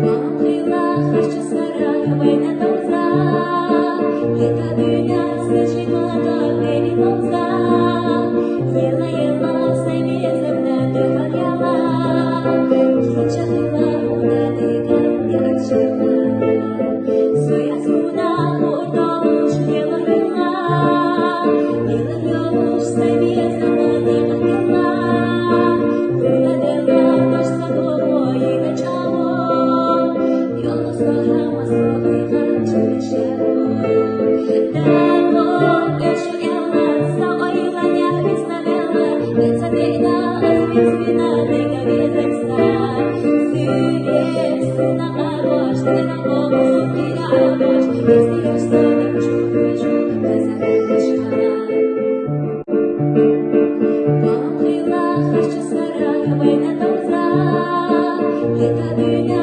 Помнила, хочу сарай, война толза, лето dünya sıçramadan beni olsa, yıla yıla sevmezimden döker yala, hiç akıllar ona değden gerekçeler, suya suna kurtulmuş yıla yıla sevmezimden döker yala, yıla dela taş sabor yıla çabuk, yolu sorama soğuyla çöşeru. Помнила, хочу сарай, война толза, лето dünya